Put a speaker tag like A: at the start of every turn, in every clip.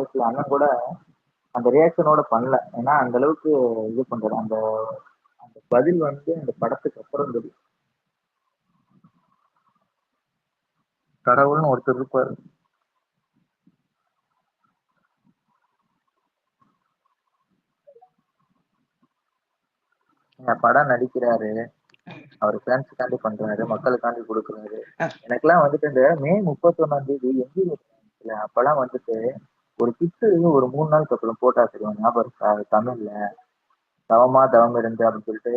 A: பேசல. அண்ணன் கூட அந்த ரியாக்ஷனோட பண்ணல. ஏன்னா அந்த அளவுக்கு இது பண்றது. அந்த அந்த பதில் வந்து அந்த படத்துக்கு அப்புறம் தெரியும். கடவுள்னு ஒருத்தர் இருப்பாரு. படம் நடிக்கிறாரு, அவர் ஃபேன்ஸுக்காண்டி பண்றாரு, மக்களுக்காண்டி கொடுக்குறாரு. எனக்கெல்லாம் வந்துட்டு இந்த மே 31 எம்ஜிஆர் அப்பெல்லாம் வந்துட்டு ஒரு கிட்டு ஒரு 3 நாளுக்கு அப்புறம் போட்டா தெரியும், ஞாபகம் இருக்கா? அது தமிழ்ல தவமா தவம் இருந்து அப்படின்னு சொல்லிட்டு,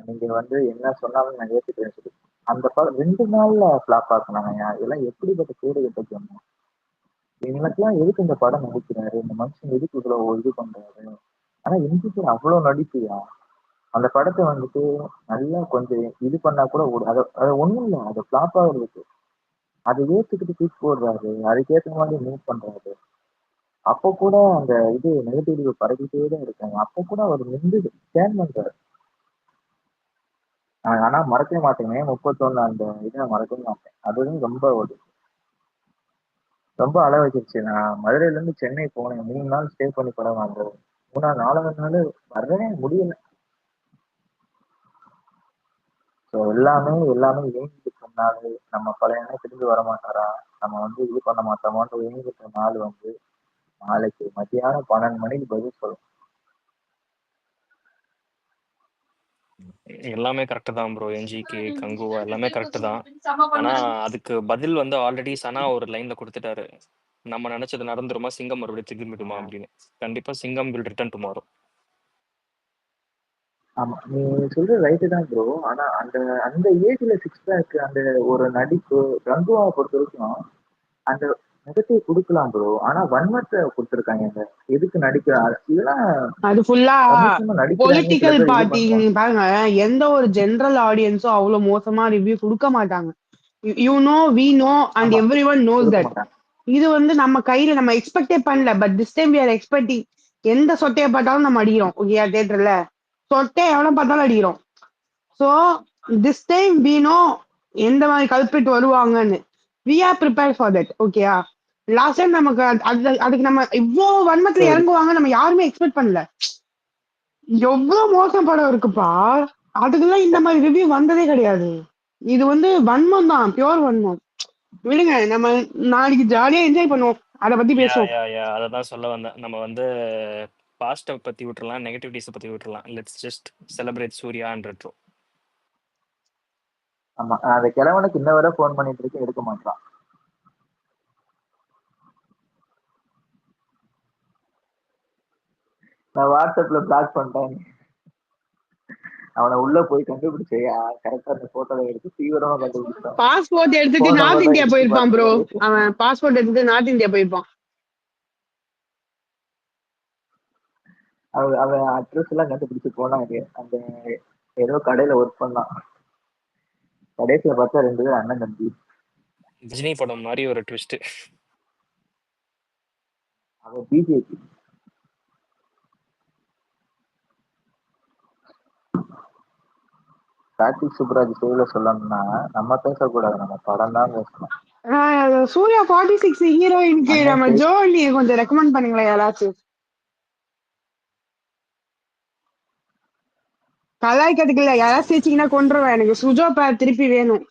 A: நீங்க வந்து என்ன சொன்னாலும் நான் ஏத்துக்கிறேன்னு சொல்லி அந்த படம் 2 நாள்ல ஃபிளாப் ஆக்குனாங்க. இதெல்லாம் எப்படிப்பட்ட கேடு கட்ட சொன்னோம். எங்களுக்கெல்லாம் எதுக்கு இந்த படம் நடிக்கிறாரு, இந்த மனுஷன் எதுக்கு இவ்வளவு இது பண்றாரு? ஆனா எம்ஜிஆர் அவ்வளவு நடிப்பியா அந்த படத்தை வந்துட்டு நல்லா கொஞ்சம் இது பண்ணா கூட அதை அது ஒண்ணும் இல்லை, அது ஃபிளாப் ஆகுறதுக்கு அதை ஏத்துக்கிட்டு தூக்கி போடுறாரு, அதுக்கேற்ற மாதிரி மூவ் பண்றாரு. அப்போ கூட அந்த இது நெகட்டிவ் பரவிட்டே தான் இருக்காங்க. அப்போ கூட அவர் நின்று ஸ்கேன் பண்றாரு. ஆனா மறக்கவே மாட்டேன், மே 31 அந்த இதை மறக்கவே மாட்டேன். அதுவும் ரொம்ப ரொம்ப அழ வச்சிருச்சு. நான் மதுரையில இருந்து சென்னை போனேன், 3 நாள் ஸ்டே பண்ணி படம் வாங்குறது. 4வது நாள் வரவே முடியல. ஸோ எல்லாமே எல்லாமே இயங்கிட்டு சொன்னாலே நம்ம பழைய திரும்பி வர மாட்டாரா, நம்ம வந்து இது பண்ண மாட்டோமான்ற இயங்கிட்டு நாள் வந்து நாளைக்கு மத்தியானம் 12 மணிக்கு பதில் சொல்லும்.
B: எல்லாமே கரெக்ட் தான் ப்ரோ. என்ஜிக்கு கங்குவா எல்லாமே கரெக்ட் தான். ஆனா அதுக்கு பதில் வந்து ஆல்ரெடி சனா ஒரு லைன்ல கொடுத்துட்டாரு. நம்ம நினைச்சது நடந்துருமா, சிங்கம் மறுபடியும் திரும்பிடுமா அப்படின்னு. கண்டிப்பா சிங்கம் வில் ரிட்டர்ன் டுமாரோ.
A: ஆமா, நீ சொல்றது ரைட்டு தான் ப்ரோ. ஆனா அந்த அந்த ஏஜ்ல சிக்ஸ் பேக் அந்த ஒரு நடிப்பு கங்குவாவை பொறுத்த வரைக்கும் அந்த நெகட்டிவ் கொடுக்கலாம் ப்ரோ. ஆனா வன்மத்தை கொடுத்துருக்காங்க. இந்த எதுக்கு நடிக்க இதெல்லாம்
C: அது ஃபுல்லா
A: கமிஷமா நடிக்கிறாங்க, சில
C: பொலிட்டிக்கல்
A: பேர் இது
C: பார்ட்டி.
A: பண்ணுவாங்க.
C: பாருங்க, எந்த ஒரு ஜெனரல் ஆடியன்ஸும் அவ்வளவு மோசமா ரிவ்யூ கொடுக்க மாட்டாங்க. You know, we know, and
A: ஆமா,
C: எவ்ரி ஒன் நோஸ்
A: கொடுக்க
C: தட்.
A: மாட்டாங்க.
C: இது வந்து நம்ம கையில நம்ம எக்ஸ்பெக்டே பண்ணல. But this time we are expecting. எந்த சொட்டையை பார்த்தாலும் நம்ம அடிக்கிறோம். ஓகே, தியேட்டர்ல சொட்டை எவ்வளவு பார்த்தாலும் அடிக்கிறோம். So this time we know எந்த மாதிரி கல்பிட் வருவாங்கன்னு. We are prepare for that. ஓகேயா? லாஸ்ட் டைம் நமக்கு அதுக்கு நம்ம இவ்வளவு வன்மத்துல
A: சரி,
C: இறங்குவாங்க நம்ம யாருமே எக்ஸ்பெக்ட் பண்ணல. எவ்வளவு மோசம் படம் இருக்குப்பா, அதுக்கெல்லாம் இந்த மாதிரி ரிவ்யூ வந்ததே கிடையாது. இது வந்து வன்மம் தான், பியோர் வன்மம். விடுங்க, நம்ம நாளைக்கு ஜாலியா என்ஜாய் பண்ணுவோம், அதை பத்தி
B: யா
C: பேசுவோம்.
B: யா யா அதை தான் சொல்ல வந்தேன். நம்ம வந்து பாஸ்ட்டை பத்தி விட்டுறலாம், நெகட்டிவிட்டிஸை பத்தி விட்டுறலாம். Let's just celebrate Suriya and Retro.
A: ஆமா, அந்த கிழவனுக்கு இன்ன வரை ஃபோன் பண்ணிட்டு இருக்கு, எடுக்க மாட்டான். நான் வாட்ஸ்அப்ல பிளாக் பண்ணிட்டேன். அவனை உள்ள போய் கண்டுபிடிச்சு கரெக்டா அந்த போட்டோவை எடுத்து தீவிரமா கண்டுபிடிச்சான்.
C: பாஸ்போர்ட் எடுத்துட்டு
A: போன்
C: நார்த்
A: நம்பர் தான்
C: இந்தியா
A: எடுத்து
C: போயிருப்பான் ப்ரோ.
A: பார்த்தாரு.
C: அவன் பாஸ்போர்ட் எடுத்துட்டு நார்த் இந்தியா போயிருப்பான்.
A: அவன் அட்ரஸ் எல்லாம் கண்டுபிடிச்சு போனாங்க. அந்த ஏதோ கடையில ஒர்க் பண்ணான். கடைசியில பார்த்தா 2 பேரும் அண்ணன் தம்பி.
B: ரஜினி படம் மாதிரி ஒரு ட்விஸ்ட்.
A: அவன் பிஜேபி. கார்த்திக் சுப்ராஜ் செய்தியில சொல்லணும்னா நம்ம பேசக்கூடாது, நம்ம படம் தான் பேசணும்.
C: சூர்யா 46 ஹீரோயினுக்கு
A: அண்ணன்
C: நம்ம ஜோலி கொஞ்சம் ரெக்கமெண்ட் பண்ணுங்களேன் யாராச்சும். கலாய்க்கிறதுக்கு இல்ல, யாராவது சிரிச்சிங்கன்னா கொண்டுருவேன். எனக்கு சுஜோ பேர் திருப்பி வேணும்,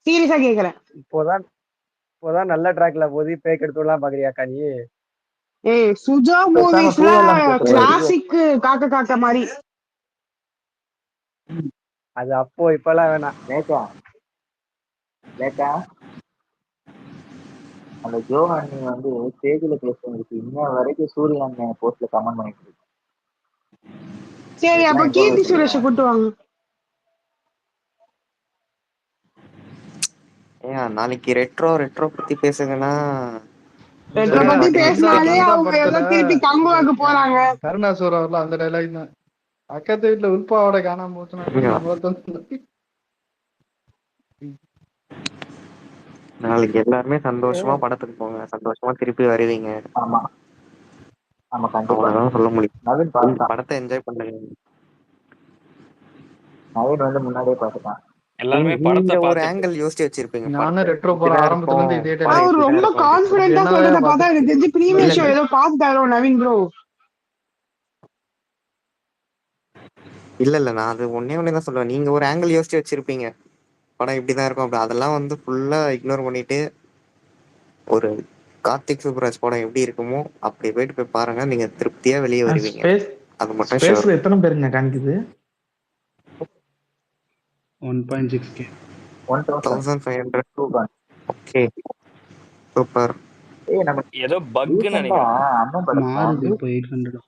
C: சீரியஸா கேக்குறேன்.
D: இப்போதான் நல்ல ட்ராக்ல போது பேக் எடுத்துலாம் பாக்குறியாக்கா நீ?
C: ஏய், சுஜோ
A: பேசாம
C: மூவிஸ்ல
A: பூவெல்லாம் கேட்கறது.
C: கிளாசிக் காக்க காக்க மாதிரி.
D: அது அப்போ இப்பெல்லாம் வேணாம்.
A: லேக்கா லேக்கா அந்த ஜோ அண்ணி வந்து ஸ்டேஜ்ல பேசுறதுக்கு இன்ன வரைக்கும் சூரிய அண்ணன் போஸ்ட்ல கமெண்ட் பண்ணிட்டு இருக்கு.
C: சரி, அப்ப
A: இதுக்கெல்லாம் எங்க
C: கீர்த்தி
A: போய்
C: சுரேஷ்
A: தெரியும்.
C: கூட்டு வாங்க.
E: ஏன் நாளைக்கு ரெட்ரோ ரெட்ரோ பத்தி பேசுங்கன்னா
C: ரெட்ரோ
E: சூர்யா
C: பத்தி
E: 46
C: பேசினாலே
E: கேட்கலாம்.
C: அவங்க எல்லாம் திருப்பி கங்குவாக்கு போறாங்க.
F: கருணாசூர் அவர்ல அந்த டைலாக் தான், பக்கத்து வீட்டுல உள்பாவோட காணாம போச்சுன்னா
E: நாளைக்கு எல்லாருமே சந்தோஷமா படத்துக்கு போங்க, சந்தோஷமா திருப்பி வருவீங்க.
A: ஆமா ஆமா, கண்டிப்பா.
E: அவ்வளவுதான் சொல்ல
A: நவீன்
E: முடியும்.
A: பார்த்தான்.
E: படத்தை என்ஜாய் பண்ணுங்க.
A: நவீன் வந்து முன்னாடியே பார்த்துட்டான்.
B: எல்லாருமே படத்தை
E: நீங்க ஒரு
B: பார்த்துட்டு
E: ஆங்கிள் யோசிச்சு வச்சிருப்பீங்க
F: நானும்
E: படத்தை
F: ரெட்ரோ போற
E: இப்படிதான்
F: ஆரம்பத்துல
E: இருக்கும்
F: இருந்து இதே
E: படம்
F: டைலாக்
C: அவர்
E: இப்படிதான்
C: ரொம்ப
E: இருக்கும் அப்படின்னு சொல்லிட்டு.
C: கான்பிடென்டா
F: என்னவே
C: சொல்றத பார்த்தா எனக்கு தெரிஞ்சு
F: பார்த்துட்டு
C: ப்ரீமியர் ஷோ
E: இல்ல
C: ஏதோ பார்த்துட்டாரோ நவீன் ப்ரோ.
E: இல்ல நான் அது ஒண்ணே தான் சொல்லுவேன். நீங்க ஒரு ஆங்கிள் யோசிச்சு வச்சிருப்பீங்க படம் இப்படிதான் இருக்கும் அப்படி, அதெல்லாம் வந்து ஃபுல்லா இக்னோர் பண்ணிட்டு ஒரு கார்த்திக் சுப்ராஜ் படம் எப்படி இருக்குமோ அப்படி போய் பாருங்க, நீங்க திருப்தியா வெளியே வருவீங்க.
G: ஸ்பேஸ்
E: அது மட்டும் ஷூர்.
G: ஸ்பேஸ்ல எத்தனை பேருங்க காமிக்குது? 1.6K.
E: 1500.
A: 2,000.
E: Okay, super.
A: நம்ம
B: ஏதோ பக்குன்னு
A: ரீசெண்டா
B: நினைக்கிறேன்.
A: அண்ணன் படத்துல
G: மாறுது இப்போ 800.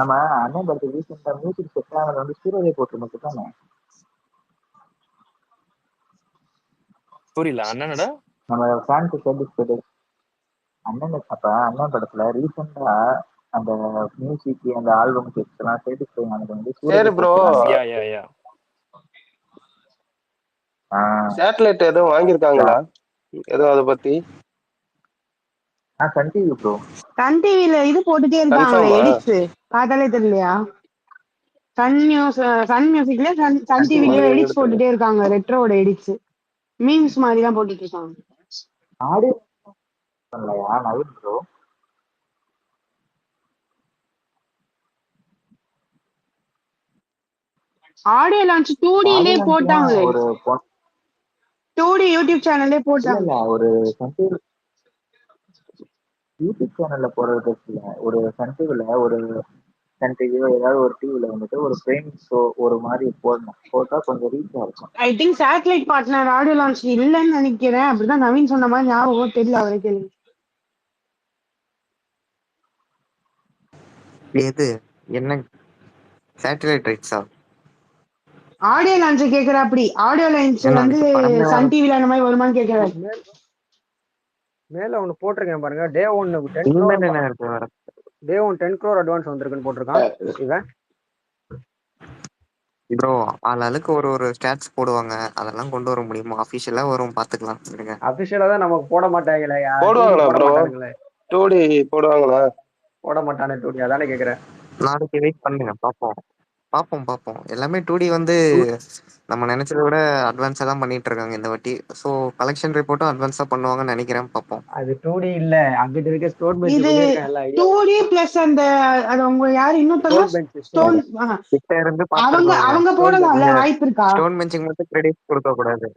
A: நம்ம அண்ணன் படத்துக்கு ரீசெண்டா மியூசிக் செட் ஆனது வந்து சூரியதை போட்டு மட்டும் தானே.
B: புரியல அண்ணனோட
A: நம்ம ஃபேன்ஸ் சர்டிஃபிகேட் அண்ணன் படத்துல ரீசெண்டா அந்த மியூசிக் அந்த ஆல்பம் கிளிப்ஸ் எல்லாம் சர்டிஃபை ஆனது வந்து
H: சரி
A: சூரியதை
H: ப்ரோ,
A: போட்டு.
B: யா
H: சேட்டலைட் எதுவும் வாங்கியிருக்காங்களா? எதுவும் அதை பத்தி
A: சன் டிவி ப்ரோ.
C: சன் டிவில இது போட்டுட்டே இருக்காங்களே
H: கன்ஃபார்மா?
C: எடிட்ஸ், பார்த்தாலே தெரியலையா? சன் மியூசிக்ல சன்
A: சன்
C: டிவிலயோ
A: டிவி
C: எடிட்ஸ்
H: எடுத்து
C: போட்டுட்டே இருக்காங்க, ரெட்ரோட எடிட்ஸ் மீம்ஸ் மாதிரி தான் போட்டுட்டு இருக்காங்க.
A: ஆடியோ பண்ணலையா நவீன் ப்ரோ?
C: ஆடியோ லான்ச் 2Dலே போட்டாங்களே,
A: ஒரு
C: 2D யூடியூப் சேனல்லே போட்டாங்க.
A: இல்ல ஒரு சன் டிவி யூடியூப் சேனல்ல போறது இல்ல, ஒரு சன் டிவில ஒரு சன் டிவியோ ஏதாவது ஒரு டிவில வந்துட்டு ஒரு ஃப்ரேம் ஷோ ஒரு மாதிரி போடணும், போட்டா கொஞ்சம் ரீச்சா இருக்கும்.
C: I think satellite partner audio launch இல்லைன்னு நினைக்கிறேன், அப்படிதான் நவீன் சொன்ன மாதிரி ஞாபகம் தெரியல அவரே கேள்வி.
E: எது என்ன சேட்டலைட் ரைட்ஸா?
C: ஆடியோ லான்ச் கேக்குற, அப்படி ஆடியோ லான்ச்
E: ஏன்னா
C: வந்து
E: அதுக்கு படமே வர
C: சன் டிவில அந்த மாதிரி வருமான்னு கேக்குறாரு.
D: மேல ஒண்ணு போட்டிருக்கேன் பாருங்க, டே 1 10
E: இனிமேல்
D: crore
E: என்ன இருக்கு வர?
D: டே 1 10 crore அட்வான்ஸ் வந்திருக்குன்னு போட்டிருக்கான் இவன்.
E: ப்ரோ ஆளுக்கு ஒரு ஸ்டாட்ஸ் போடுவாங்க, அதெல்லாம் கொண்டு வர முடியுமா? அஃபிஷியலா வரும், பாத்துக்கலாம் இருங்க.
D: அபிஷியலா தான் நமக்கு போட மாட்டாங்களே,
H: போடுவாங்களா
D: போட
H: ப்ரோ?
D: மாட்டானுங்களே,
H: 2D போடுவாங்களா?
D: போட மாட்டானே டூடி, அதானே கேக்குறேன்.
E: நாளைக்கு வெயிட் பண்ணுங்க, பாப்போம். எல்லாமே 2D வந்து நம்ம நினைச்சதை விட அட்வான்ஸா தான் பண்ணிட்டு இருக்காங்க இந்த வாட்டி. ஸோ கலெக்ஷன் ரிப்போர்ட்டும் அட்வான்ஸா பண்ணுவாங்கன்னு நினைக்கிறேன், பார்ப்போம்.
D: அது 2D இல்ல, அங்கிட்டு இருக்க ஸ்டோன் பெஞ்ச்
C: இது
D: பண்ணிருக்கேன் எல்லா ஐடியா.
C: 2D பிளஸ் அந்த அது அவங்க யாரு இன்னொருத்தவங்க
D: ஸ்டோன் பெஞ்ச்
C: ஸ்டோன்,
E: கிட்ட இருந்து
C: அவங்க
E: பாத்துருக்கோங்க.
C: அவங்க போடலாம்ல,
E: நீங்க
C: வாய்ப்பு இருக்கா?
E: ஸ்டோன் பெஞ்சுக்கு மட்டும் கிரெடிட் கொடுக்க கூடாது.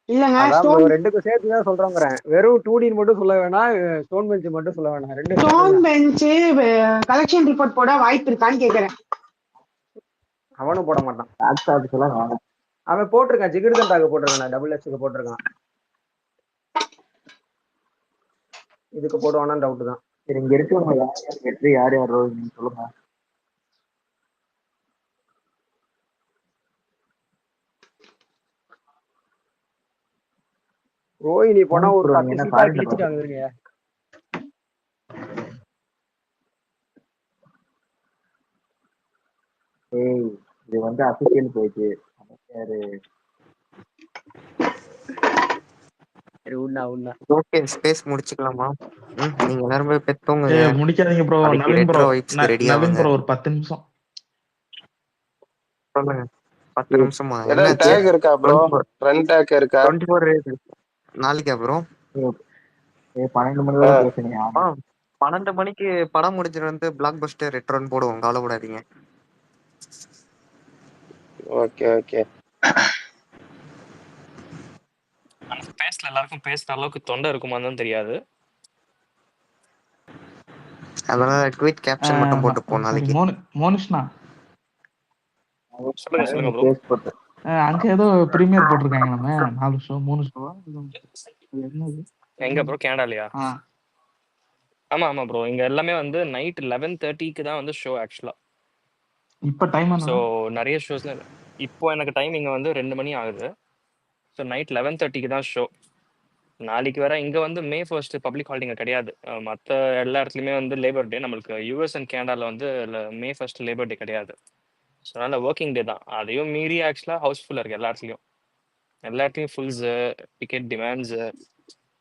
C: இல்லங்க
D: அதான் bro,
C: ஸ்டோன்
D: ரெண்டுக்கும் சேர்த்து தான் சொல்றேங்கிறேன். வெறும் 2D மட்டும் சொல்ல வேணாம், ஸ்டோன் பெஞ்ச் மட்டும் சொல்ல வேணாம், ரெண்டும் சேர்த்து
C: ஸ்டோன்
D: தான்.
C: பெஞ்ச் கலெக்ஷன் ரிப்போர்ட் போட வாய்ப்பு இருக்கான்னு கேக்குறேன்.
D: அவனும் போட மாட்டான்.
A: டாக்ஸ் ஆஃபீஸ் எல்லாம் வேணாம்.
D: அவன் போட்டிருக்கான், ஜிகிர்தண்டாக போட்டிருக்கான், டபுள் எக்ஸ்க்கு போட்டிருக்கான். இதுக்கு போடுவானான்னு டவுட் தான்.
A: சரி, இங்க இருக்கவங்க யார் யார் வெற்றி யார் யார் ரோல் நீங்க சொல்லுங்க.
D: ரோஹினி போனா ஒரு
A: bro,
D: 10
A: என்ன
D: சீட்டா
A: foreign ல
D: கிழிச்சிட்டாங்க இவங்க.
A: ஏய், இது வந்து அபிஷியல் போயிட்டு யாரு
D: சரி உண்ணா
E: ஓகே, ஸ்பேஸ் முடிச்சுக்கலாமா? நீங்க எல்லாரும் போய் பெத்தவங்க.
G: முடிக்காதீங்க ப்ரோ.
E: நாளைக்கு
G: நவீன் ப்ரோ,
E: ரெட்ரோ வைப்ஸ்க்கு ரெடி
G: நவீன்
E: ஆகுங்க.
G: ப்ரோ ஒரு 10 நிமிஷம்
E: சொல்லுங்க. 10 நிமிஷமா? என்ன
H: ஏதாவது டேக் இருக்கா ப்ரோ? ஃப்ரண்ட் டேக் இருக்கா?
E: 24 நாளைக்கா ப்ரோ?
A: 12 மணி வரை பேசுனியா?
E: 12 மணிக்கு படம் முடிஞ்சிட்டு வந்து பிளாக் பஸ்டர் ரெட்ரோன்னு போடுவோம், கவலைப்படாதீங்க.
H: ஓகே.
B: பேசல, எல்லாருக்கும் பேசுற அளவுக்கு தொண்டை இருக்குமான்னு தான் தெரியாது.
E: அதனால ட்வீட் கேப்ஷன் மட்டும் போட்டுப்போம் நாளைக்கு.
G: மோனிஷ்னா
B: சொல்லுங்க ப்ரோ.
A: பேஸ் போட்டு
G: அங்க ஏதோ பிரீமியர் போட்டிருக்காங்க, நம்ம 4 ஷோ 3 ஷோவா என்னது?
B: எங்க ப்ரோ? கனடாலயா? ஆமா ப்ரோ, இங்க எல்லாமே வந்து நைட் 11:30க்கு தான் வந்து ஷோ ஆக்சுவலா.
G: இப்ப டைம்
B: ஸோ
G: என்ன?
B: நிறைய ஷோஸ்ல இப்போ எனக்கு டைம் இங்க வந்து 2 மணி ஆகுது. ஸோ நைட் 11:30க்கு தான் ஷோ. நாளைக்கு வேற இங்க வந்து May 1 பப்ளிக் ஹாலிடே கிடையாது. மற்ற எல்லா இடத்துலயுமே வந்து லேபர் டே. நம்மளுக்கு யூஎஸ் அண்ட் கனடால வந்து May 1 லேபர் டே கிடையாது. ஸோ அதனால ஒர்க்கிங் டே தான். அதையும் மீறி ஆக்சுவலா ஹவுஸ்ஃபுல்லா இருக்கு எல்லா இடத்துலையும் ஃபுல்ஸ், டிக்கெட் டிமாண்ட்ஸ்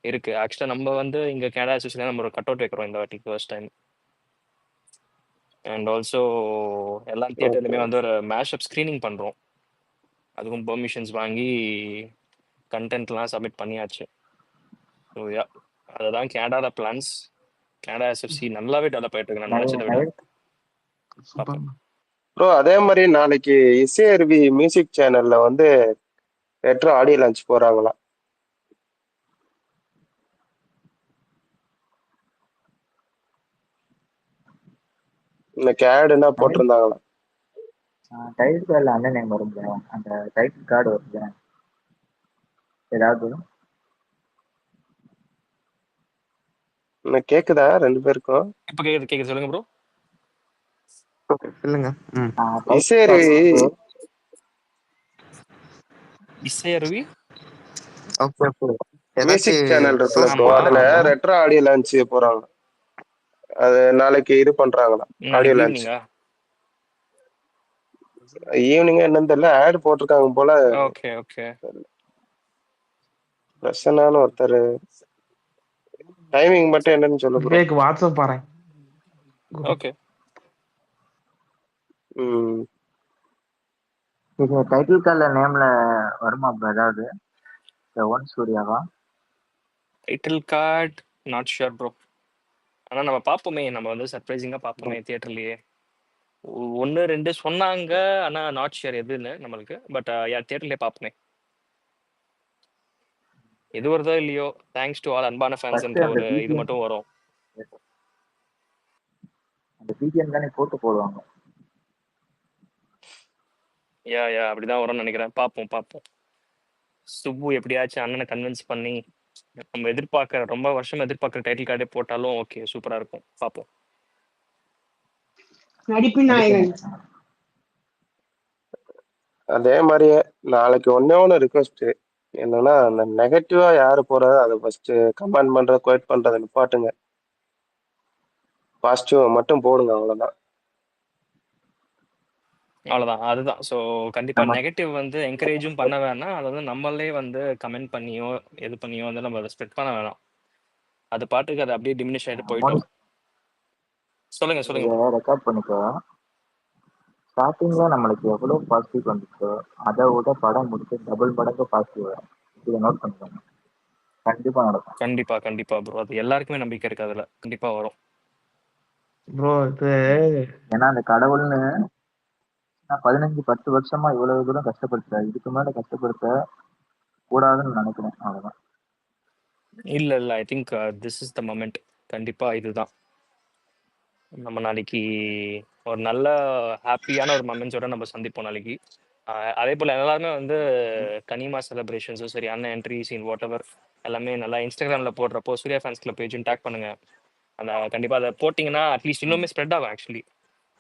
B: இருக்கு. ஆக்சுவலா நம்ம வந்து இங்க கனடா அசோசியேஷன் நம்ம ஒரு கட் அவுட் வைக்கிறோம் இந்த வாட்டி ஃபர்ஸ்ட் டைம். அண்ட் ஆல்சோ எல்லா தியேட்டர்லையுமே வந்து ஒரு மேஷ் அப் ஸ்க்ரீனிங் பண்றோம். அதுக்கும் பெர்மிஷன்ஸ் வாங்கி கண்டென்ட்லாம் சப்மிட் பண்ணியாச்சு. ஸோ யா அதுதான் கேனடால பிளான்ஸ். கனடா எஸ்எஃப்சி நல்லாவே டெவலப் ஆயிட்டு இருக்கு நான் நினைச்சதை விட.
G: சூப்பர்.
H: ப்ரோ அதே மாதிரி நாளைக்கு இசையருவி மியூசிக் சேனல்ல வந்து ரெட்ரோ ஆடியோ லான்ச் போறாங்களா? இந்த கேடுன்னா போட்டிருந்தாங்களா?
A: டைட்டில் கார்டில் அண்ணன் நேம் வருங்க, அந்த டைட்டில் கார்டு வருங்க ஏதாவது.
H: கேக்குதா 2 பேருக்கும்?
B: இப்போ கேக்குது சொல்லுங்க ப்ரோ.
E: சொல்லுங்க.
H: இசையருவி
B: இசையருவி
H: மியூசிக் சேனல் இருக்குல்ல ப்ரோ,
B: ஆமா
H: அதுல ரெட்ரோ ஆடியோ லான்ச் போறாங்க. அது நாளைக்கு இது பண்றாங்களா ஆடியோ
B: நாளைக்கு
H: லான்ச்?
B: ஈவினிங்கா?
H: ஈவினிங் என்னன்னு தெரியல, ஆட் போட்டிருக்காங்க போல.
B: Okay okay.
H: பிரசன்னான ஒருத்தர் டைமிங் மட்டும் என்னன்னு சொல்ல ப்ரோ.
G: விவேக் வாட்ஸ்அப் பாறேன்.
B: ஓகே.
A: இது டைட்டில் கார்டில் நேம்ல வருமா ப்ரோ ஏதாவது? ஒன் சூர்யாவா?
B: Title card not sure bro. ஆனா நம்ம பார்ப்போமே, நம்ம வந்து சர்ப்ரைசிங்கா பார்ப்போமே தியேட்டர்லயே. 1 2 சொன்னாங்க, ஆனா நாட் ஷியோர் எதுன்னு நம்மளுக்கு. பட் தியேட்டர்லயே பார்ப்போமே. எது வருதோ இல்லையோ, தேங்க்ஸ் டு ஆல் அன்பான ஃபேன்ஸ்ன்ற ஒரு இது மட்டும் வரும்.
A: அந்த பிஜிஎம் தானே போட்டு போடுவாங்க.
B: யா அப்படிதான் வரும்னு நினைக்கிறேன். பார்ப்போம். சுப்பு எப்படியாச்சும் அண்ணனை கன்வின்ஸ் பண்ணி நம்ம ரொம்ப வருஷம் எதிர்பார்க்குற டைட்டில் கார்டே போட்டாலும் ஓகே, சூப்பரா இருக்கும். பார்ப்போம்.
C: நடிப்பின் நாயகன்.
H: அதே மாதிரியே நாளைக்கு ஒண்ணு ரிக்வெஸ்ட் என்னன்னா, அந்த நெகட்டிவா யாரு போறதோ அதை ஃபர்ஸ்ட் கமெண்ட் பண்றது குவைட் பண்றதை நிப்பாட்டுங்க. பாசிட்டிவ் மட்டும் போடுங்க, அவ்வளவுதான்.
B: அதுதான். ஸோ கண்டிப்பா நெகட்டிவ் வந்து என்கரேஜும் பண்ண வேணாம். அதை வந்து நம்மளே வந்து கமெண்ட் பண்ணியோ இது பண்ணியோ வந்து நம்ம அதை ஸ்ப்ரெட் பண்ண வேணாம். அது பாட்டுக்கு அதை அப்படியே டிமினிஷ் ஆகிட்டு போயிட்டோம். சொல்லுங்க.
A: ரெக்கார்ட் பண்ணிக்கோ. ஸ்டார்டிங்ல நம்மளுக்கு எவ்வளவு பாசிட்டிவ் வந்துச்சோ அதை விட படம் முடிச்சு டபுள் மடங்கு பாசிட்டிவ் வரும். இதை நோட் பண்ணிக்கோங்க. கண்டிப்பா நடக்கும்.
B: கண்டிப்பா ப்ரோ. அது எல்லாருக்குமே நம்பிக்கை இருக்கு, அதுல கண்டிப்பா வரும்
G: ப்ரோ. இது
A: ஏன்னா அந்த கடவுள்னு 15-10 வருஷமா இவ்வளவு தூரம் கஷ்டப்படுத்த, இதுக்கு மேல கஷ்டப்படுத்த கூடாதுன்னு நினைக்கிறேன். அவ்வளவுதான்.
B: இல்ல I think this is the moment. கண்டிப்பா இதுதான். நம்ம நாளைக்கு ஒரு நல்ல ஹாப்பியான ஒரு மொமெண்ட்ஸோட நம்ம சந்திப்போம் நாளைக்கு. அதே போல எல்லாருமே வந்து கனிமா செலிப்ரேஷன்ஸும் சரி, அண்ணன் என்ட்ரி சீன் வாட் எவர் எல்லாமே நல்லா இன்ஸ்டாகிராம்ல போடுறப்போ சூர்யா ஃபேன்ஸ் கிளப் பேஜும் டேக் பண்ணுங்க. அந்த கண்டிப்பா அதை போட்டிங்கன்னா அட்லீஸ்ட் இன்னுமே ஸ்ப்ரெட் ஆகும். ஆக்சுவலி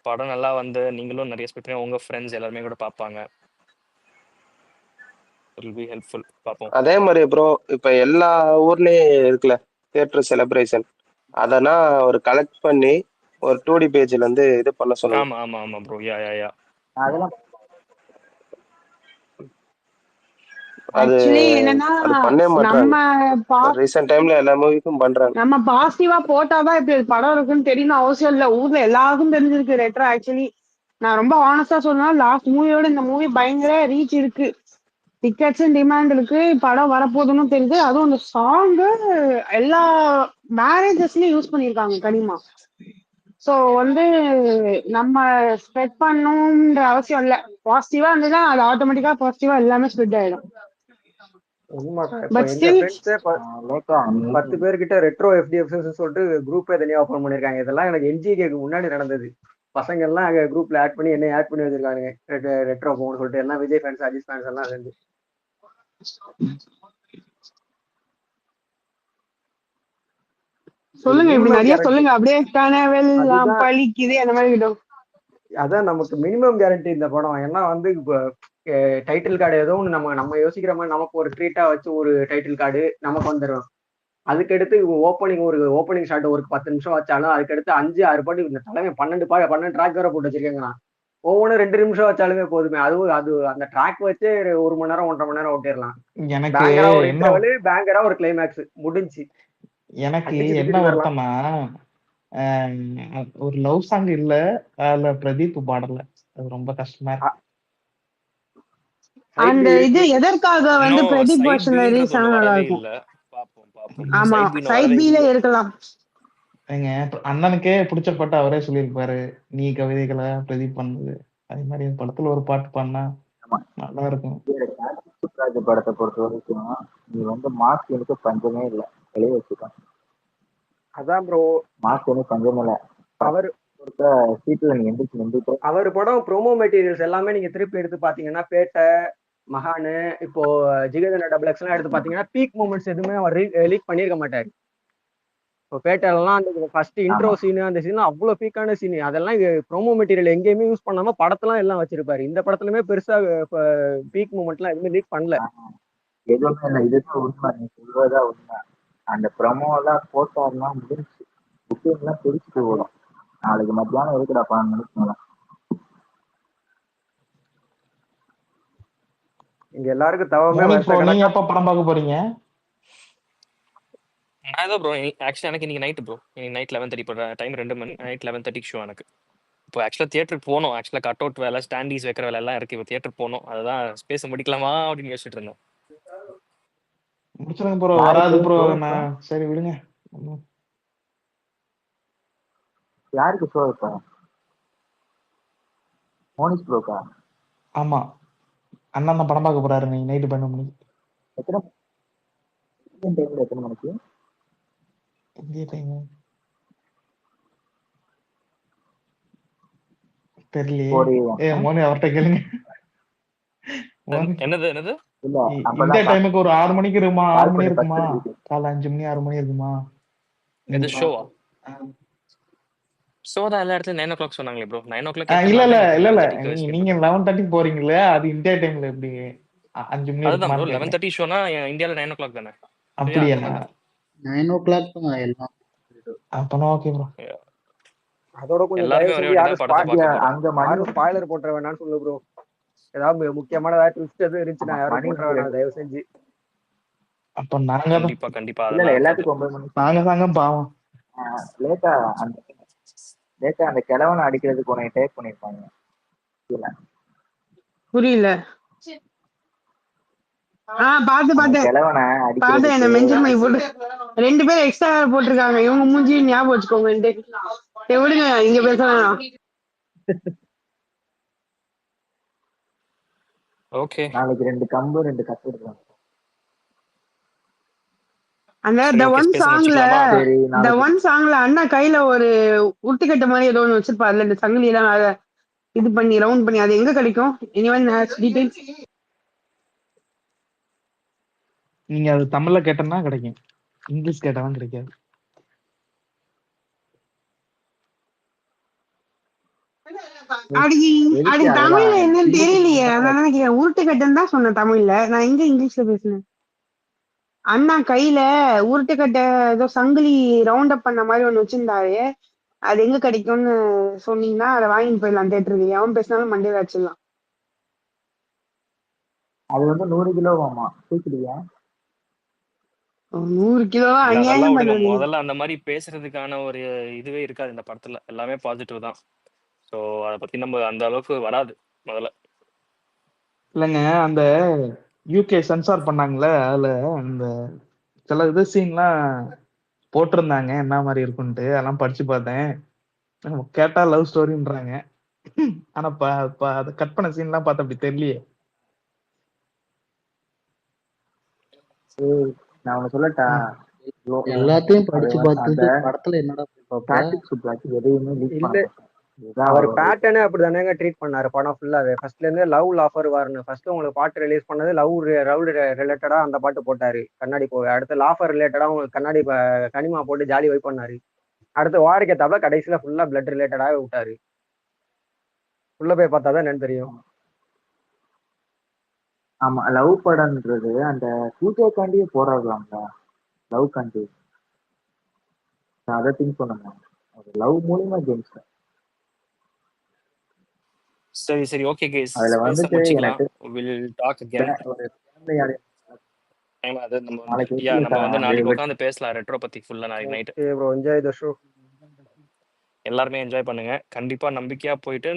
B: படம் நல்லா வந்து நீங்களும் நிறைய ஸ்ப்ரெட் பண்ணி உங்க ஃப்ரெண்ட்ஸ் எல்லாருமே கூட பார்ப்பாங்க. It will be helpful. பார்ப்போம்.
H: அதே மாதிரி ப்ரோ, இப்ப எல்லா ஊர்லயும் இருக்குல்ல தியேட்டர் செலிப்ரேஷன், அதெல்லாம் ஒரு கலெக்ட் பண்ணி ஒரு 2D பேஜ்ல இருந்து இது பண்ண சொல்லுங்க.
B: ஆமா ப்ரோ. யா
A: அதெல்லாம்
H: அது
C: என்னன்னா
H: பண்ணவே மாட்டாங்க.
C: நம்ம
H: ரீசெண்ட் டைம்ல எல்லா மூவிக்கும் பண்றாங்க.
C: நம்ம பாசிட்டிவா போட்டாதான் இப்படி படம் இருக்குன்னு தெரியணும் அவசியம் இல்ல. ஊர்ல எல்லாருக்கும் தெரிஞ்சிருக்கு ரெட்ரோ. ஆக்சுவலி நான் ரொம்ப ஆனஸ்டா சொன்னா, லாஸ்ட் மூவியோட இந்த மூவி பயங்கர ரீச் இருக்கு. டிக்கெட்ஸும் டிமாண்ட் இருக்கு. படம் வரப்போகுதுன்னு தெரியுது. அதுவும் அந்த சாங்கு எல்லா மேரேஜஸ்லயும் யூஸ் பண்ணியிருக்காங்க கனிமா. ஸோ வந்து நம்ம ஸ்ப்ரெட் பண்ணணும்ன்ற அவசியம் இல்லை. பாசிட்டிவா இருந்ததுன்னா அது ஆட்டோமேட்டிக்கா பாசிட்டிவா எல்லாமே ஸ்ப்ரெட் ஆயிடும்.
D: உண்மைக்கா. இப்போ
C: பட்
D: எங்க
C: ஸ்டில்
D: ஃப்ரெண்ட்ஸே 10 பேர்கிட்ட ரெட்ரோ எஃப்டிஎஃப்ஸ் சொல்லிட்டு குரூப்பே தனியா ஓப்பன் பண்ணிருக்காங்க. இதெல்லாம் எனக்கு என்ஜிகேக்கு முன்னாடி நடந்தது. பசங்க எல்லாம் அங்க குரூப்ல ஆட் பண்ணி என்ன ஆட் பண்ணி வச்சிருக்காங்க. ரெட்ரோ போகணும்னு சொல்லிட்டு எல்லாம் விஜய் ஃபேன்ஸ், அஜித் ஃபேன்ஸ் எல்லாம் சேர்ந்து.
C: சொல்லுங்க, இப்படி நிறைய சொல்லுங்க. அப்படியே கனவெல்லாம் பழிக்குது அந்த மாதிரி கிட்டும்.
D: அதான் நமக்கு மினிமம் கேரண்டி இந்த படம். ஏன்னா வந்து இப்போ டைட்டில் கார்டு ஏதோ ஒன்று நம்ம யோசிக்கிற மாதிரி நமக்கு ஒரு ட்ரீட்டா வச்சு ஒரு டைட்டில் கார்டு நமக்கு வந்துடும். அதுக்கடுத்து ஓப்பனிங் ஷாட் ஒரு 10 நிமிஷம் வச்சாலும் அதுக்கடுத்து 5-6 பாட்டு இந்த தலைமை 12 ட்ராக் வேற போட்டு வச்சிருக்கேங்கண்ணா. ஒவ்வொன்றும் 2 நிமிஷம் வச்சாலுமே போதுமே. அது அந்த ட்ராக் வச்சு 1 மணி நேரம் 1.5 மணி நேரம் ஓட்டிடலாம். பேங்கரா ஒரு இன்டர்வல், பேங்கரா ஒரு கிளைமேக்ஸ் முடிஞ்சு.
G: எனக்கு என்ன வருத்தமா, ஒரு லவ் சாங் இல்ல, அதுல பிரதீப் பாடல. அது ரொம்ப கஷ்டமா இருக்கு.
C: அந்த இது எதற்காக வந்து
B: இன்னும்
C: பிரதீப்
B: சைட்
C: வருஷன்ல ரிலீஸ்
B: பின்றது
C: ஆனா
B: ஒண்ணு
C: நல்லா
B: வரவே
C: இருக்கும்.
B: இல்ல. பாப்போம்.
C: ஆமா
B: சைட் பின்
C: சைட்
B: வரவே
C: பில
B: இல்ல.
C: இருக்கலாம்.
G: ஏங்க அண்ணனுக்கே பிடிச்ச பாட்டு அவரே சொல்லியிருப்பாரு, நீ கவிதைகளை பிரதீப் பண்ணது. அதே மாதிரி படத்துல ஒரு பாட்டு பண்ணா
A: ஆமா.
G: நல்லா இருக்கும்.
A: கார்த்திக் சுப்ராஜ் படத்தை பொறுத்த வரைக்கும் நீ வந்து மாஸ்க்கு பஞ்சமே இல்லை, வெளியே வச்சுக்கோ.
D: அதான் ப்ரோ,
A: மாஸ்க்கு பஞ்சமே இல்லை.
D: அவர்
A: சீட்ல நீ எந்திரிச்சு நின்றுட்டு
D: அவர் படம் ப்ரோமோ மெட்டீரியல்ஸ் எல்லாமே நீங்க திருப்பி எடுத்து பாத்தீங்கன்னா, பேட்டை, மகானு, இப்போ ஜிகதன டபுள் எக்ஸ் எல்லாம் எடுத்து பாத்தீங்கன்னா பீக் மூமெண்ட்ஸ் எதுவுமே அவர் லீக் பண்ணியிருக்க மாட்டாரு. இப்போ பேட்டெல்லாம் அந்த ஃபர்ஸ்ட் இன்ட்ரோ
A: ஆமா.
D: சீனு அந்த சீன் அவ்வளவு பீக்கான சீன், அதெல்லாம் ப்ரோமோ மெட்டீரியல் எங்கேயுமே யூஸ் பண்ணாம படத்தெல்லாம் எல்லாம் வச்சிருப்பாரு. இந்த படத்துலயுமே பெருசா பீக் மூமெண்ட்லாம் எதுவுமே லீக் பண்ணல.
A: எதுவுமே இல்லை, இதுதான் உண்மை, நீ சொல்றதா உண்மை. அந்த ப்ரமோ எல்லாம் போட்டோம்னா முடிஞ்சு புக்கிங் எல்லாம் பிரிச்சுட்டு ஓடும். நாளைக்கு மத்தியானம் இருக்குடா 12 மணிக்கு மேல.
D: இங்க எல்லாருக்கும் தவமே
G: மோனிக்
D: வருஷ
G: ப்ரோ, நீங்க
D: கணக்கா.
G: எப்ப படம் பார்க்க போறீங்க?
B: நான் ஏதோ ப்ரோ ஆக்சுவலி எனக்கு இன்னைக்கு நைட் ப்ரோ, இன்னைக்கு நைட் 11:30 இப்போ டைம் 2 மணி, நைட் 11:30 ஷோ எனக்கு. இப்போ ஆக்சுவலாக தியேட்டருக்கு போகணும். ஆக்சுவலாக கட் அவுட் வேலை, ஸ்டாண்டீஸ் வைக்கிற வேலை எல்லாம் இருக்கு. இப்போ தியேட்டருக்கு போகணும். அதுதான் ஸ்பேஸ் முடிக்கலாமா அப்படின்னு யோசிச்சுட்டு இருந்தேன்.
G: முடிச்சிருங்க ப்ரோ.
A: யாருக்கு
G: வராது ப்ரோ.
A: ஷோ?
G: நான் சரி விடுங்க.
A: யாருக்கு ஷோ இப்ப? மோனிஷ் ப்ரோக்கா?
G: ஆமா, அண்ணன் தான் படம் பார்க்க போறாரு நீங்க நைட்டு 12 மணிக்கு.
A: எத்தனை டைம்ல எத்தனை மணிக்கு?
G: இந்திய டைம் தெரியலையே. மோனி அவர்கிட்ட கேளுங்க.
B: என்னது
A: இல்ல
G: இந்தியா
A: அப்பெல்லாம்
G: டைமுக்கு ஒரு 6 மணிக்கு இருக்குமா? 6
A: கால்
G: மணி
A: பண்ணி
G: இருக்குமா?
A: ஃபர்ஸ்ட்
G: காலை 5 மணி 6 மணி இருக்குமா?
B: இது ஷோவா? ஷோ தான் எல்லா இடத்துலயும் 9 o'clock சொன்னாங்களே ப்ரோ. 9 o'clock
G: இல்ல நீங்க 11:30 போறீங்களே, அது இந்தியா டைம்ல எப்படி 5 மணி
B: அதுதான் ப்ரோ,
G: இருக்குமா?
B: 11:30 ஷோனா இந்தியால 9 o'clock தானே.
G: அப்படியா?
I: 9 o'clock தான் எல்லாம்.
G: அப்பனா ஓகே ப்ரோ.
D: அதோட கொஞ்சம்
B: எல்லாருமே
D: தயவு
B: ஒரே
D: செஞ்சு
B: வாட்டி தான் படத்தை பார்க்க போறோம்.
A: அங்க மணி
D: யாரும் ஸ்பாய்லர் போட்டுற வேணாம்னு சொல்லு ப்ரோ. ஏதாவது முக்கியமான ஏதாவது ட்விஸ்ட் எதுவும் இருந்துச்சுன்னா யாரும்
A: மணி
D: போட்டுற வேணாம் தயவு செஞ்சு.
G: அப்ப நாங்க தான்
B: கண்டிப்பா
A: இல்ல
B: அதெல்லாம் இருக்காது.
A: எல்லாத்துக்கும் 9 மணி.
G: நாங்க தாங்க பாவம்.
A: லேட்டா அந்த கிழவனை அடிக்கிறதுக்கு உனக்கு டேக் பண்ணிருப்பாங்க.
C: புரியல. பாத்து
A: கிழவனை
C: பாத்து என்ன
A: அடிக்கிறதுக்கு
C: மென்ஷன் பண்ணி போட்டு 2 பேரும் எக்ஸ்ட்ரா போட்டிருக்காங்க. இவங்க மூஞ்சி ஞாபகம் வச்சுக்கோங்க. விடுங்க, இங்க பேச வேணாம்.
B: ஓகே,
A: நாளைக்கு 2 கம்பு 2 கட்டு எடுக்கலாம்.
C: அந்த
B: சரி,
C: The
B: okay,
C: One
B: space
C: சாங்ல
B: முடிச்சுக்கலாமா?
A: சரி
C: The
A: நாளைக்கு
C: One சாங்ல அண்ணா கையில ஒரு உருட்டுக்கட்ட மாதிரி ஏதோ ஒண்ணு வச்சிருப்பாருல, இந்த சங்கிலி எல்லாம் அதை இது பண்ணி ரவுண்ட் பண்ணி, அது எங்க கிடைக்கும்? Anyone has details?
G: நீங்க அது தமிழ்ல கேட்டனா கிடைக்கும், இங்கிலீஷ் கேட்டாலும் கிடைக்காது.
C: அதுக்கு தமிழ்ல என்னன்னு தெரியலையே. அதான் உருட்டுக்கட்டைன்னு தான் சொன்னேன் தமிழ்ல. நான் எங்க இங்கிலீஷ்ல பேசுனேன்? அண்ணா கையில உருட்டுக்கட்டை ஏதோ சங்கிலி ரவுண்ட் அப் பண்ண மாதிரி ஒண்ணு வச்சிருந்தாரு. அது எங்க கிடைக்கும்னு சொன்னீங்கன்னா அதை வாங்கிட்டு போயிடலாம் தேட்டருக்கு. எவன் பேசினாலும் மண்டேல வச்சிடலாம்.
A: அது வந்து 100 கிலோவாமா, தூக்கிடுவியா?
C: 100 கிலோ
B: இல்ல, அதெல்லாம்
C: அநியாயம்
B: விடுங்க.
C: பண்ணது.
B: முதல்ல அந்த மாதிரி பேசுறதுக்கான ஒரு இதுவே இருக்காது இந்த படத்துல. எல்லாமே பாசிட்டிவ் தான். ஸோ அதை பத்தி நம்ம அந்த அளவுக்கு வராது முதல்ல.
G: இல்லைங்க, அந்த யூகே சென்சார் பண்ணாங்களே, அதுல அந்த சில இது சீன்லாம் போட்டிருந்தாங்க என்ன மாதிரி இருக்குன்ட்டு. அதெல்லாம் படிச்சு பார்த்தேன். கேட்டா லவ் ஸ்டோரின்றாங்க. ஆனா அதை கட் பண்ண சீன்லாம் பார்த்தா அப்படி தெரியலையே.
A: நான் உனக்கு சொல்லட்டா,
I: எல்லாத்தையும் படிச்சு பார்த்துட்டு படத்துல என்னடா பாப்ப?
A: கார்த்திக் சுப்ராஜ் எதையுமே லீக் பண்ண மாட்டான்.
D: அவர் பேட்டர்னே அப்படிதானேங்க ட்ரீட் பண்ணாரு படம் ஃபுல்லாவே. ஃபர்ஸ்ட்ல இருந்தே லவ் லாஃபர் வார்னு ஃபர்ஸ்ட் உங்களுக்கு பாட்டு ரிலீஸ் பண்ணது லவ் ரிலேட்டடா அந்த பாட்டு போட்டாரு, கண்ணாடி போக. அடுத்து லாஃபர் ரிலேட்டடா உங்களுக்கு கண்ணாடி கனிமா போட்டு ஜாலி வைப் பண்ணாரு. அடுத்து வாரிக்கு ஏத்தாப்புல கடைசியில ஃபுல்லா பிளட் ரிலேட்டடாவே விட்டாரு. உள்ள போய் பார்த்தாதான் என்னன்னு தெரியும்.
A: ஆமா, லவ் படம்ன்றது அந்த பூஜைக்காண்டியே போராடலாம்டா. லவ் காண்டி அதை திங்க் பண்ணுங்க. லவ் மூலியமா ஜெயிச்சேன்.
B: சரி ஓகே கேஸ்,
A: அதுல வந்துட்டு
B: முடிச்சுக்கலாம்.
A: எனக்கு
B: வில் டாக் அகைன்.
A: ஒரு ஃபேமிலியால
B: அது நம்ம
A: நாளைக்கு
B: வந்து நாளைக்கு உட்காந்து பேசலாம் ரெட்ரோ பத்தி ஃபுல்லா நாளைக்கு night.
D: Okay bro, enjoy the show.
B: எல்லாருமே என்ஜாய் பண்ணுங்க. கண்டிப்பா நம்பிக்கையா போயிட்டு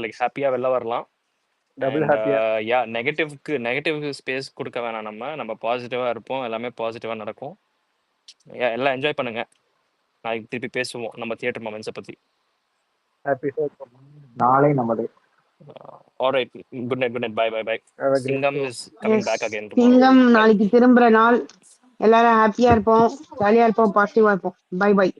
B: லைக் ஹாப்பியா வெளில வரலாம்.
D: டபுள்
B: அண்ட்
D: ஹாப்பியா.
B: யா நெகட்டிவ் ஸ்பேஸ் கொடுக்க வேணாம். நம்ம பாசிட்டிவா இருப்போம், எல்லாமே பாசிட்டிவா நடக்கும். எல்லாம் என்ஜாய் பண்ணுங்க. நாளைக்கு திருப்பி பேசுவோம் நம்ம தியேட்டர் மொமெண்ட்ஸை பத்தி.
D: ஹாப்பி.
A: நாளை நமது.
B: Alright, good night, bye. Singam is coming back again tomorrow.
C: Singam நாளைக்கு திரும்புற நாள். எல்லாரும் ஹாப்பியா இருப்போம், ஜாலியா இருப்போம், பாசிட்டிவா இருப்போம். பை.